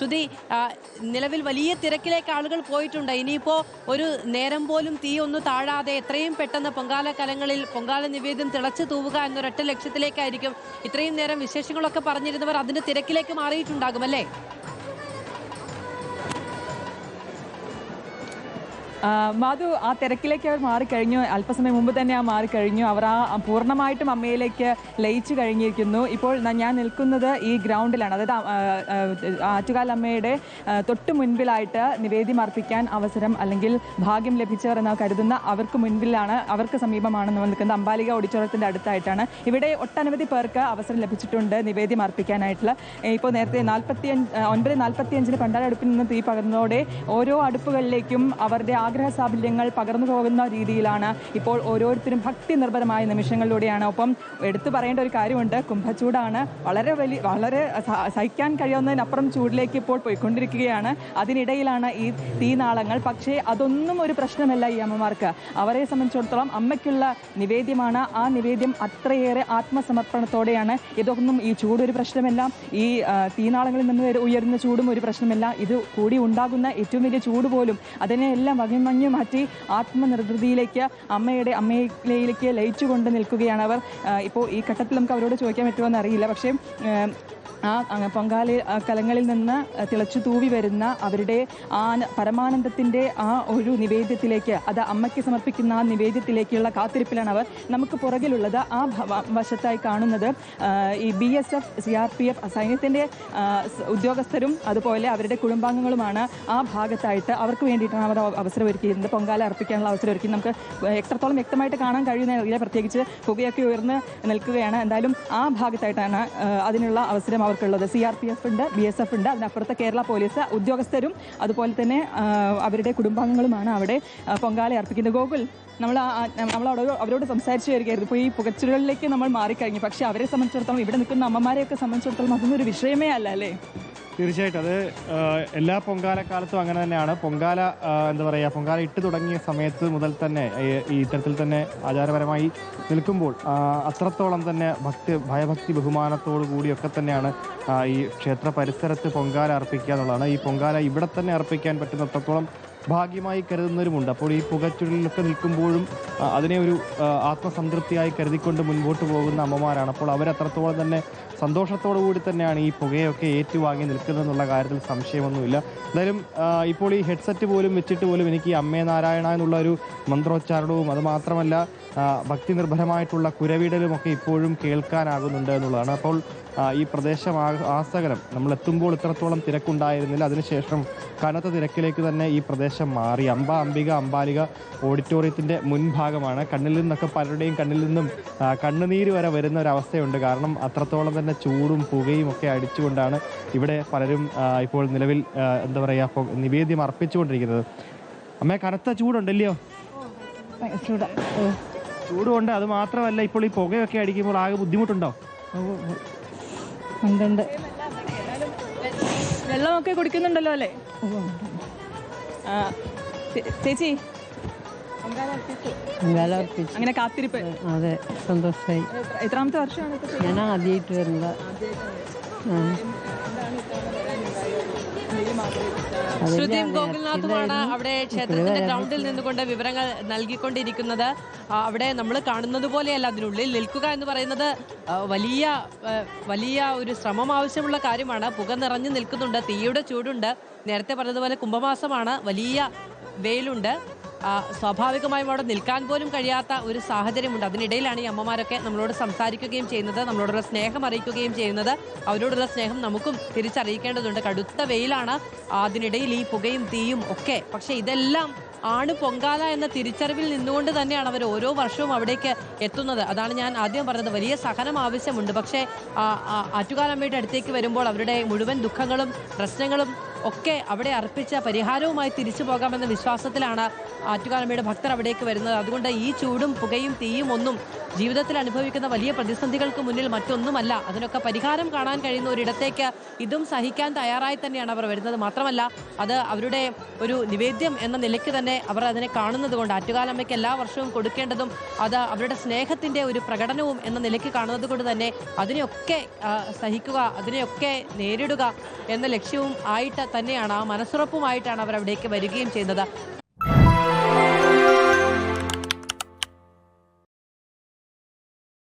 ശ്രുതി, നിലവിൽ വലിയ തിരക്കിലേക്ക് ആളുകൾ പോയിട്ടുണ്ട്. ഇനിയിപ്പോൾ ഒരു നേരം പോലും തീ ഒന്ന് താഴാതെ എത്രയും പെട്ടെന്ന് പൊങ്കാല കലങ്ങളിൽ പൊങ്കാല നിവേദ്യം തിളച്ചു തൂവുക എന്നൊരൊറ്റ ലക്ഷ്യത്തിലേക്കായിരിക്കും ഇത്രയും നേരം വിശേഷങ്ങളൊക്കെ പറഞ്ഞിരുന്നവർ അതിന്റെ തിരക്കിലേക്ക് മാറിയിട്ടുണ്ടാകും അല്ലേ? മാധു, ആ തിരക്കിലേക്ക് അവർ മാറിക്കഴിഞ്ഞു. അല്പസമയം മുമ്പ് തന്നെ മാറിക്കഴിഞ്ഞു. അവർ പൂർണ്ണമായിട്ടും അമ്മയിലേക്ക് ലയിച്ചു കഴിഞ്ഞിരിക്കുന്നു. ഇപ്പോൾ ഞാൻ നിൽക്കുന്നത് ഈ ഗ്രൗണ്ടിലാണ്. അതായത് ആറ്റുകാലമ്മയുടെ തൊട്ട് മുൻപിലായിട്ട് നിവേദ്യം അർപ്പിക്കാൻ അവസരം അല്ലെങ്കിൽ ഭാഗ്യം ലഭിച്ചവർ എന്ന് കരുതുന്ന അവർക്ക് സമീപമാണ് നമ്മൾ നിൽക്കുന്നത്. അംബാലിക ഓഡിറ്റോറിയത്തിൻ്റെ അടുത്തായിട്ടാണ്. ഇവിടെ ഒട്ടനവധി പേർക്ക് അവസരം ലഭിച്ചിട്ടുണ്ട് നിവേദ്യം അർപ്പിക്കാനായിട്ടുള്ള. ഇപ്പോൾ നേരത്തെ 9:45 പണ്ടാരടുപ്പിൽ നിന്ന് തീ പകർന്നതോടെ ഓരോ അടുപ്പുകളിലേക്കും അവരുടെ ആഗ്രഹ സാഫല്യങ്ങൾ പകർന്നു പോകുന്ന രീതിയിലാണ് ഇപ്പോൾ ഓരോരുത്തരും ഭക്തി നിർഭരമായ നിമിഷങ്ങളിലൂടെയാണ്. ഒപ്പം എടുത്തു പറയേണ്ട ഒരു കാര്യമുണ്ട്, കുംഭച്ചൂടാണ്. വളരെ സഹിക്കാൻ കഴിയാവുന്നതിനപ്പുറം ചൂടിലേക്ക് ഇപ്പോൾ പോയിക്കൊണ്ടിരിക്കുകയാണ്. അതിനിടയിലാണ് ഈ തീനാളങ്ങൾ. പക്ഷേ അതൊന്നും ഒരു പ്രശ്നമല്ല ഈ അമ്മമാർക്ക്. അവരെ സംബന്ധിച്ചിടത്തോളം അമ്മയ്ക്കുള്ള നിവേദ്യമാണ്. ആ നിവേദ്യം അത്രയേറെ ആത്മസമർപ്പണത്തോടെയാണ്. ഇതൊന്നും ഈ ചൂടൊരു പ്രശ്നമല്ല, ഈ തീനാളങ്ങളിൽ നിന്ന് ഉയരുന്ന ചൂടും ഒരു പ്രശ്നമല്ല. ഇത് കൂടി ഉണ്ടാകുന്ന ഏറ്റവും വലിയ ചൂട് പോലും അതിനെയെല്ലാം വകമഞ്ഞു മാറ്റി ആത്മനിർവൃതിയിലേക്ക് അമ്മയിലേക്ക് ലയിച്ചുകൊണ്ട് നിൽക്കുകയാണ് അവർ. ഇപ്പോൾ ഈ ഘട്ടത്തിൽ നമുക്ക് അവരോട് ചോദിക്കാൻ പറ്റുമോ എന്നറിയില്ല. പക്ഷേ ആ പൊങ്കാല കലങ്ങളിൽ നിന്ന് തിളച്ചു തൂവി വരുന്ന അവരുടെ ആ പരമാനന്ദത്തിൻ്റെ ആ ഒരു നിവേദ്യത്തിലേക്ക്, അത് അമ്മയ്ക്ക് സമർപ്പിക്കുന്ന ആ നിവേദ്യത്തിലേക്കുള്ള കാത്തിരിപ്പിലാണ് അവർ. നമുക്ക് പുറകിലുള്ളത് ആ വശത്തായി കാണുന്നത് ഈ BSF CRPF സൈന്യത്തിൻ്റെ ഉദ്യോഗസ്ഥരും അതുപോലെ അവരുടെ കുടുംബാംഗങ്ങളുമാണ്. ആ ഭാഗത്തായിട്ട് അവർക്ക് വേണ്ടിയിട്ടാണ് അവർ അവസരം ഒരുക്കിയിരുന്നത്, പൊങ്കാല അർപ്പിക്കാനുള്ള അവസരം ഒരുക്കി. നമുക്ക് എത്രത്തോളം വ്യക്തമായിട്ട് കാണാൻ കഴിയുന്നതില്ല, പ്രത്യേകിച്ച് പുകയൊക്കെ ഉയർന്ന് നിൽക്കുകയാണ്. എന്തായാലും ആ ഭാഗത്തായിട്ടാണ് അതിനുള്ള അവസരം അവർക്കുള്ളത്. CRPF ഉണ്ട്, BSF ഉണ്ട്, അതിനപ്പുറത്ത് കേരള പോലീസ് ഉദ്യോഗസ്ഥരും അതുപോലെ തന്നെ അവരുടെ കുടുംബാംഗങ്ങളുമാണ് അവിടെ പൊങ്കാല അർപ്പിക്കുന്നത്. ഗോകുൽ, നമ്മൾ അവരോട് സംസാരിച്ചു വരികയായിരുന്നു. ഇപ്പോൾ ഈ പുകച്ചുകളിലേക്ക് നമ്മൾ മാറിക്കഴിഞ്ഞു. പക്ഷേ അവരെ സംബന്ധിച്ചിടത്തോളം, ഇവിടെ നിൽക്കുന്ന അമ്മമാരെയൊക്കെ സംബന്ധിച്ചിടത്തോളം അതൊന്നും ഒരു വിഷയമേ അല്ല അല്ലേ? തീർച്ചയായിട്ടും അത് എല്ലാ പൊങ്കാലക്കാലത്തും അങ്ങനെ തന്നെയാണ്. പൊങ്കാല പൊങ്കാല ഇട്ട് തുടങ്ങിയ സമയത്ത് മുതൽ തന്നെ ഈ ഇത്തരത്തിൽ തന്നെ ആചാരപരമായി നിൽക്കുമ്പോൾ അത്രത്തോളം തന്നെ ഭയഭക്തി ബഹുമാനത്തോടു കൂടിയൊക്കെ തന്നെയാണ് ഈ ക്ഷേത്ര പരിസരത്ത് പൊങ്കാല അർപ്പിക്കുക എന്നുള്ളതാണ്. ഈ പൊങ്കാല ഇവിടെ തന്നെ അർപ്പിക്കാൻ പറ്റുന്ന അത്രത്തോളം ഭാഗ്യമായി കരുതുന്നവരുമുണ്ട്. അപ്പോൾ ഈ പുകച്ചുഴലിലൊക്കെ നിൽക്കുമ്പോഴും അതിനെ ഒരു ആത്മസംതൃപ്തിയായി കരുതിക്കൊണ്ട് മുൻപോട്ട് പോകുന്ന അമ്മമാരാണ്. അപ്പോൾ അവരത്രത്തോളം തന്നെ സന്തോഷത്തോടു കൂടി തന്നെയാണ് ഈ പുകയൊക്കെ ഏറ്റുവാങ്ങി നിൽക്കുന്നതെന്നുള്ള കാര്യത്തിൽ സംശയമൊന്നുമില്ല. എന്തായാലും ഇപ്പോൾ ഈ ഹെഡ്സെറ്റ് പോലും വെച്ചിട്ട് പോലും എനിക്ക് ഈ അമ്മേ നാരായണ എന്നുള്ള ഒരു മന്ത്രോച്ചാരണവും അതുമാത്രമല്ല ഭക്തി നിർഭരമായിട്ടുള്ള കുരവിടലുമൊക്കെ ഇപ്പോഴും കേൾക്കാനാകുന്നുണ്ട് എന്നുള്ളതാണ്. അപ്പോൾ ഈ പ്രദേശം ആസകലം നമ്മൾ എത്തുമ്പോൾ ഇത്രത്തോളം തിരക്കുണ്ടായിരുന്നില്ല. അതിനുശേഷം കനത്ത തിരക്കിലേക്ക് തന്നെ ഈ പ്രദേശം മാറി. അംബാലിക ഓഡിറ്റോറിയത്തിൻ്റെ മുൻഭാഗമാണ്. കണ്ണിൽ നിന്നൊക്കെ പലരുടെയും കണ്ണിൽ നിന്നും കണ്ണുനീര് വരെ വരുന്ന ഒരവസ്ഥയുണ്ട്. കാരണം അത്രത്തോളം തന്നെ ചൂടും പുകയും ഒക്കെ അടിച്ചുകൊണ്ടാണ് ഇവിടെ പലരും ഇപ്പോൾ നിലവിൽ നിവേദ്യം അർപ്പിച്ചുകൊണ്ടിരിക്കുന്നത്. അമ്മേ, കനത്ത ചൂടുണ്ടല്ലയോ? ചൂടുണ്ട്. അത് മാത്രമല്ല, ഇപ്പോൾ ഈ പുകയൊക്കെ അടിക്കുമ്പോൾ ആകെ ബുദ്ധിമുട്ടുണ്ടോ? ഉണ്ട്. വെള്ളമൊക്കെ കുടിക്കുന്നുണ്ടല്ലോ അല്ലേ? ചേച്ചി, അങ്ങനെ കാത്തിരിപ്പ്? അതെ, സന്തോഷമായി. എത്രാമത്തെ വർഷമാണ്? ഞാൻ ആദ്യമായിട്ട് വരുന്നത്. ശ്രുതിയും ഗോകുൽനാഥുമാണ് അവിടെ ക്ഷേത്രത്തിന്റെ ഗ്രൗണ്ടിൽ നിന്നുകൊണ്ട് വിവരങ്ങൾ നൽകിക്കൊണ്ടിരിക്കുന്നത്. അവിടെ നമ്മൾ കാണുന്നത് പോലെയല്ല, അതിനുള്ളിൽ നിൽക്കുക എന്ന് പറയുന്നത് വലിയ ഒരു ശ്രമം ആവശ്യമുള്ള കാര്യമാണ്. പുക നിറഞ്ഞു നിൽക്കുന്നുണ്ട്, തീയുടെ ചൂടുണ്ട്. നേരത്തെ പറഞ്ഞതുപോലെ കുംഭമാസമാണ്, വലിയ വെയിലുണ്ട്. സ്വാഭാവികമായും അവിടെ നിൽക്കാൻ പോലും കഴിയാത്ത ഒരു സാഹചര്യമുണ്ട്. അതിനിടയിലാണ് ഈ അമ്മമാരൊക്കെ നമ്മളോട് സംസാരിക്കുകയും ചെയ്യുന്നത്, നമ്മളോടുള്ള സ്നേഹം അറിയിക്കുകയും ചെയ്യുന്നത്. അവരോടുള്ള സ്നേഹം നമുക്കും തിരിച്ചറിയിക്കേണ്ടതുണ്ട്. കടുത്ത വെയിലാണ്, അതിനിടയിൽ ഈ പുകയും തീയും ഒക്കെ. പക്ഷേ ഇതെല്ലാം ആണ് പൊങ്കാല എന്ന തിരിച്ചറിവിൽ നിന്നുകൊണ്ട് തന്നെയാണ് അവർ ഓരോ വർഷവും അവിടേക്ക് എത്തുന്നത്. അതാണ് ഞാൻ ആദ്യം പറഞ്ഞത്, വലിയ സഹനം ആവശ്യമുണ്ട്. പക്ഷേ ആറ്റുകാലമ്മയുടെ അടുത്തേക്ക് വരുമ്പോൾ അവരുടെ മുഴുവൻ ദുഃഖങ്ങളും പ്രശ്നങ്ങളും ഒക്കെ അവിടെ അർപ്പിച്ച പരിഹാരവുമായി തിരിച്ചു പോകാമെന്ന വിശ്വാസത്തിലാണ് ആറ്റുകാലമ്മയുടെ ഭക്തർ അവിടേക്ക് വരുന്നത്. അതുകൊണ്ട് ഈ ചൂടും പുകയും തീയും ഒന്നും ജീവിതത്തിൽ അനുഭവിക്കുന്ന വലിയ പ്രതിസന്ധികൾക്ക് മുന്നിൽ മറ്റൊന്നുമല്ല. അതിനൊക്കെ പരിഹാരം കാണാൻ കഴിയുന്ന ഒരിടത്തേക്ക് ഇതും സഹിക്കാൻ തയ്യാറായി തന്നെയാണ് അവർ വരുന്നത്. മാത്രമല്ല അത് അവരുടെ ഒരു നിവേദ്യം എന്ന നിലയ്ക്ക് തന്നെ അവർ അതിനെ കാണുന്നത് കൊണ്ട്, ആറ്റുകാലമ്മയ്ക്ക് എല്ലാ വർഷവും കൊടുക്കേണ്ടതും അത് അവരുടെ സ്നേഹത്തിന്റെ ഒരു പ്രകടനവും എന്ന നിലയ്ക്ക് കാണുന്നത് കൊണ്ട് തന്നെ അതിനെയൊക്കെ സഹിക്കുക, അതിനെയൊക്കെ നേരിടുക എന്ന ലക്ഷ്യവും ആയിട്ട് തന്നെയാണ്, ആ മനസ്സുറപ്പുമായിട്ടാണ് അവർ അവിടേക്ക് വരികയും ചെയ്യുന്നത്.